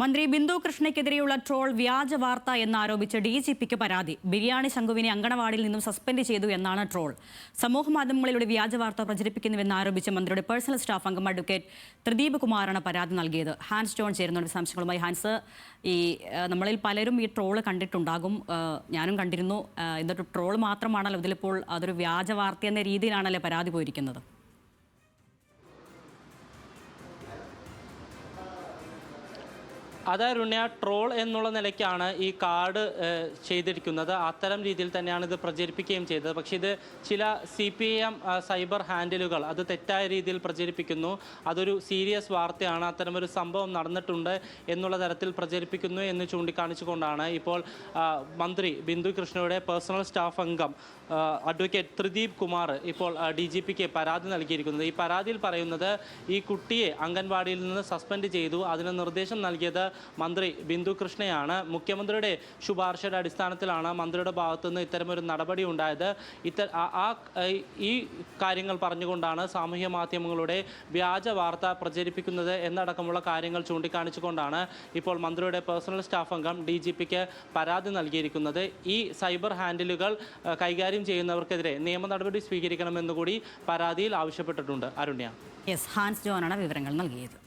മന്ത്രി ബിന്ദു കൃഷ്ണയ്ക്കെതിരെയുള്ള ട്രോൾ വ്യാജ വാർത്ത എന്നാരോപിച്ച് DGPക്ക് പരാതി. ബിരിയാണി ശംഖുവിനെ അങ്കണവാടിയിൽ നിന്നും സസ്പെൻഡ് ചെയ്തു എന്നാണ് ട്രോൾ. സമൂഹമാധ്യമങ്ങളിലൂടെ വ്യാജ വാർത്ത പ്രചരിപ്പിക്കുന്നുവെന്നാരോപിച്ച് മന്ത്രിയുടെ പേഴ്സണൽ സ്റ്റാഫ് അംഗം അഡ്വക്കേറ്റ് ത്രിദീപ് കുമാറാണ് പരാതി നൽകിയത്. ഹാൻസ് ജോൺ ചേരുന്ന വിശദാംശങ്ങളുമായി. ഹാൻസ്, നമ്മളിൽ പലരും ഈ ട്രോള് കണ്ടിട്ടുണ്ടാകും, ഞാനും കണ്ടിരുന്നു. എന്നിട്ട് ട്രോൾ മാത്രമാണല്ലോ ഇതിലിപ്പോൾ അതൊരു വ്യാജ വാർത്ത എന്ന രീതിയിലാണല്ലോ പരാതി പോയിരിക്കുന്നത്. അതരുണ്യ, ട്രോൾ എന്നുള്ള നിലയ്ക്കാണ് ഈ കാർഡ് ചെയ്തിരിക്കുന്നത്. അത്തരം രീതിയിൽ തന്നെയാണ് ഇത് പ്രചരിപ്പിക്കുകയും ചെയ്തത്. പക്ഷേ ഇത് ചില CPIM സൈബർ ഹാൻഡിലുകൾ അത് തെറ്റായ രീതിയിൽ പ്രചരിപ്പിക്കുന്നു. അതൊരു സീരിയസ് വാർത്തയാണ്, അത്തരമൊരു സംഭവം നടന്നിട്ടുണ്ട് എന്നുള്ള തരത്തിൽ പ്രചരിപ്പിക്കുന്നു എന്ന് ചൂണ്ടിക്കാണിച്ചുകൊണ്ടാണ് ഇപ്പോൾ മന്ത്രി ബിന്ദു കൃഷ്ണയുടെ പേഴ്സണൽ സ്റ്റാഫ് അംഗം അഡ്വക്കേറ്റ് ത്രിദീപ് കുമാർ ഇപ്പോൾ DGPക്ക് പരാതി നൽകിയിരിക്കുന്നത്. ഈ പരാതിയിൽ പറയുന്നത് ഈ കുട്ടിയെ അംഗൻവാടിയിൽ നിന്ന് സസ്പെൻഡ് ചെയ്തു. അതിന് നിർദ്ദേശം നൽകിയത് മന്ത്രി ബിന്ദു കൃഷ്ണയാണ്. മുഖ്യമന്ത്രിയുടെ ശുപാർശയുടെ അടിസ്ഥാനത്തിലാണ് മന്ത്രിയുടെ ഭാഗത്തുനിന്ന് ഇത്തരമൊരു നടപടി ഉണ്ടായത്. ഈ കാര്യങ്ങൾ പറഞ്ഞുകൊണ്ടാണ് സാമൂഹ്യ മാധ്യമങ്ങളുടെ വ്യാജ വാർത്ത പ്രചരിപ്പിക്കുന്നത് എന്നടക്കമുള്ള കാര്യങ്ങൾ ചൂണ്ടിക്കാണിച്ചുകൊണ്ടാണ് ഇപ്പോൾ മന്ത്രിയുടെ പേഴ്സണൽ സ്റ്റാഫ് അംഗം DGPക്ക് പരാതി നൽകിയിരിക്കുന്നത്. ഈ സൈബർ ഹാൻഡിലുകൾ കൈകാര്യം ചെയ്യുന്നവർക്കെതിരെ നിയമ നടപടി സ്വീകരിക്കണമെന്നുകൂടി പരാതിയിൽ ആവശ്യപ്പെട്ടിട്ടുണ്ട്. അരുണ്യ. ഹാൻസ് ജോനാണ് വിവരങ്ങൾ നൽകിയത്.